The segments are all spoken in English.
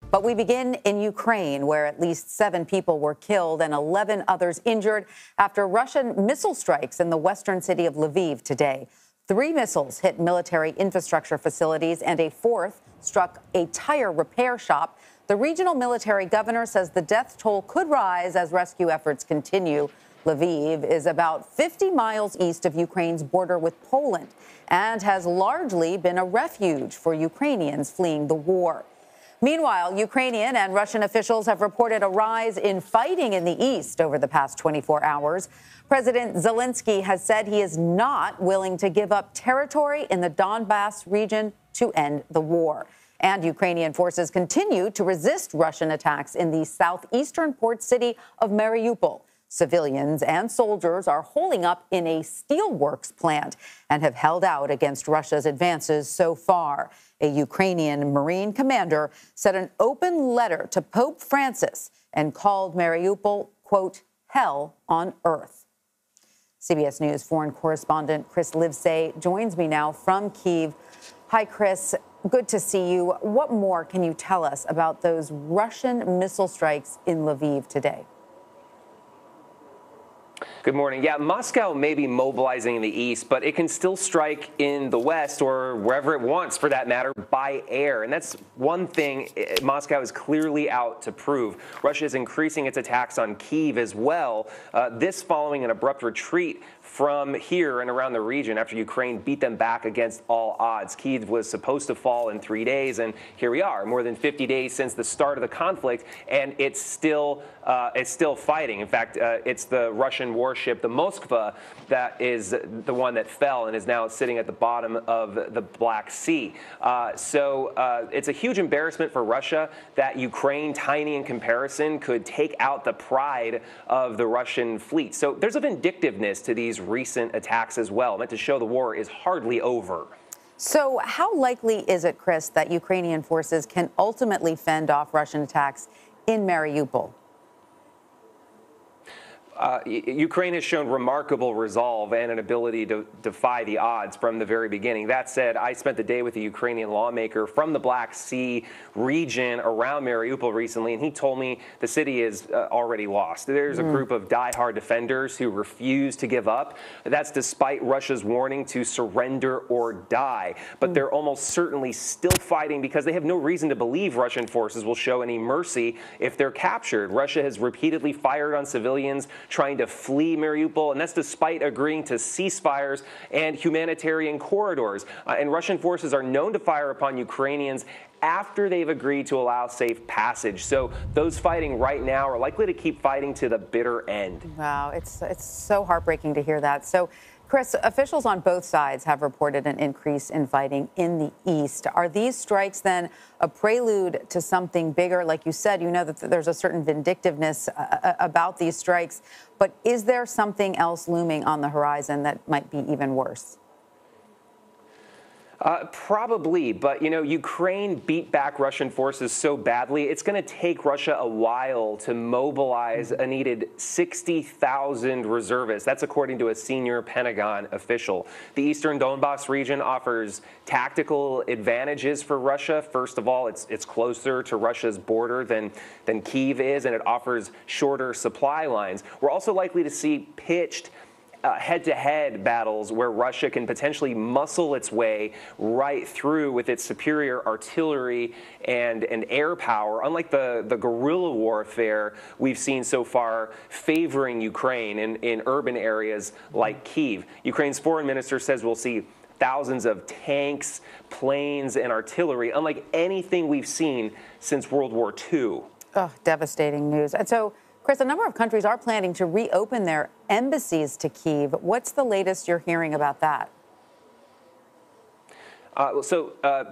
But we begin in Ukraine, where at least 7 people were killed and 11 others injured after Russian missile strikes in the western city of Lviv today. 3 missiles hit military infrastructure facilities, and a 4th struck a tire repair shop. The regional military governor says the death toll could rise as rescue efforts continue. Lviv is about 50 miles east of Ukraine's border with Poland and has largely been a refuge for Ukrainians fleeing the war. Meanwhile, Ukrainian and Russian officials have reported a rise in fighting in the east over the past 24 hours. President Zelensky has said he is not willing to give up territory in the Donbass region to end the war. And Ukrainian forces continue to resist Russian attacks in the southeastern port city of Mariupol. Civilians and soldiers are holding up in a steelworks plant and have held out against Russia's advances so far. A Ukrainian Marine commander sent an open letter to Pope Francis and called Mariupol, quote, hell on earth. CBS News foreign correspondent Chris Livesay joins me now from Kyiv. Hi, Chris. Good to see you. What more can you tell us about those Russian missile strikes in Lviv today? Good morning. Yeah, Moscow may be mobilizing in the east, but it can still strike in the west or wherever it wants, for that matter, by air. And that's one thing Moscow is clearly out to prove. Russia is increasing its attacks on Kyiv as well, this following an abrupt retreat from here and around the region after Ukraine beat them back against all odds. Kyiv was supposed to fall in 3 days, and here we are, more than 50 days since the start of the conflict, and it's still fighting. In fact, it's the Russian warship, the Moskva, that is the one that fell and is now sitting at the bottom of the Black Sea. So it's a huge embarrassment for Russia that Ukraine, tiny in comparison, could take out the pride of the Russian fleet. So there's a vindictiveness to these recent attacks as well, meant to show the war is hardly over. So how likely is it, Chris, that Ukrainian forces can ultimately fend off Russian attacks in Mariupol? Ukraine has shown remarkable resolve and an ability to defy the odds from the very beginning. That said, I spent the day with a Ukrainian lawmaker from the Black Sea region around Mariupol recently, and he told me the city is already lost. There's a group of diehard defenders who refuse to give up. That's despite Russia's warning to surrender or die. But they're almost certainly still fighting because they have no reason to believe Russian forces will show any mercy if they're captured. Russia has repeatedly fired on civilians trying to flee Mariupol, and that's despite agreeing to ceasefires and humanitarian corridors. And Russian forces are known to fire upon Ukrainians after they've agreed to allow safe passage. So those fighting right now are likely to keep fighting to the bitter end. Wow, it's so heartbreaking to hear that. So, Chris, officials on both sides have reported an increase in fighting in the east. Are these strikes then a prelude to something bigger? Like you said, you know that there's a certain vindictiveness about these strikes, but is there something else looming on the horizon that might be even worse? Probably, but, you know, Ukraine beat back Russian forces so badly, it's going to take Russia a while to mobilize a needed 60,000 reservists. That's according to a senior Pentagon official. The eastern Donbass region offers tactical advantages for Russia. First of all, it's closer to Russia's border than Kyiv is, and it offers shorter supply lines. We're also likely to see pitched head-to-head battles where Russia can potentially muscle its way right through with its superior artillery and air power, unlike the guerrilla warfare we've seen so far favoring Ukraine in urban areas like Kyiv. Ukraine's foreign minister says we'll see thousands of tanks, planes, and artillery, unlike anything we've seen since World War II. Oh, devastating news. And so, Chris, a number of countries are planning to reopen their embassies to Kyiv. What's the latest you're hearing about that?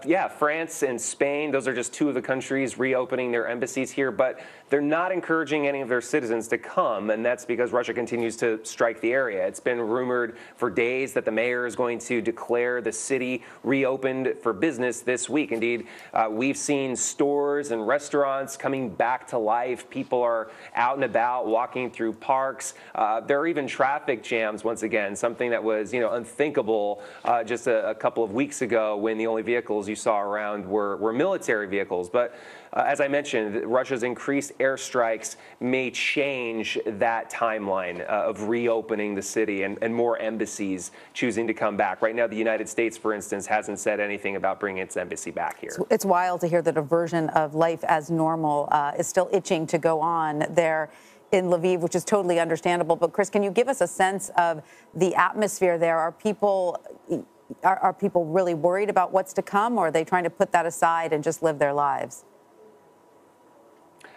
Yeah, France and Spain, those are just two of the countries reopening their embassies here, but they're not encouraging any of their citizens to come, and that's because Russia continues to strike the area. It's been rumored for days that the mayor is going to declare the city reopened for business this week. Indeed, we've seen stores and restaurants coming back to life. People are out and about, walking through parks. There are even traffic jams once again, something that was, unthinkable just a couple of weeks ago ago when the only vehicles you saw around were military vehicles. But as I mentioned, Russia's increased airstrikes may change that timeline of reopening the city and more embassies choosing to come back. Right now, the United States, for instance, hasn't said anything about bringing its embassy back here. It's wild to hear that a version of life as normal is still itching to go on there in Lviv, which is totally understandable. But Chris, can you give us a sense of the atmosphere there? Are people really worried about what's to come, or are they trying to put that aside and just live their lives?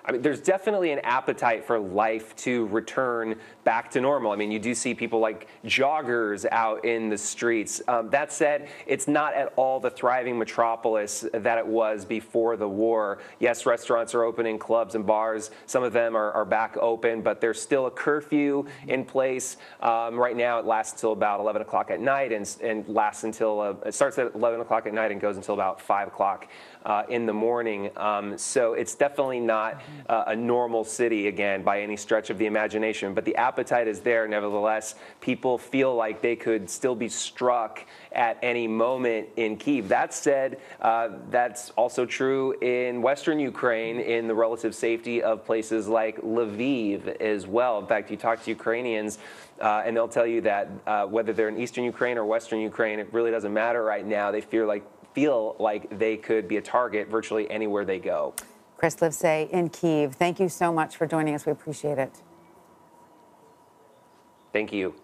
I mean, there's definitely an appetite for life to return back to normal. I mean, you do see people like joggers out in the streets. That said, it's not at all the thriving metropolis that it was before the war. Yes, restaurants are opening, clubs and bars. Some of them are back open, but there's still a curfew in place. Right now, it lasts until about 11 o'clock at night and lasts until, it starts at 11 o'clock at night and goes until about 5 o'clock in the morning. So it's definitely not a normal city again by any stretch of the imagination, but the appetite is there. Nevertheless, people feel like they could still be struck at any moment in Kyiv. That said, that's also true in Western Ukraine, in the relative safety of places like Lviv as well. In fact, you talk to Ukrainians and they'll tell you that whether they're in Eastern Ukraine or Western Ukraine, it really doesn't matter right now. They feel like they could be a target virtually anywhere they go. Chris Livesay in Kyiv, thank you so much for joining us. We appreciate it. Thank you.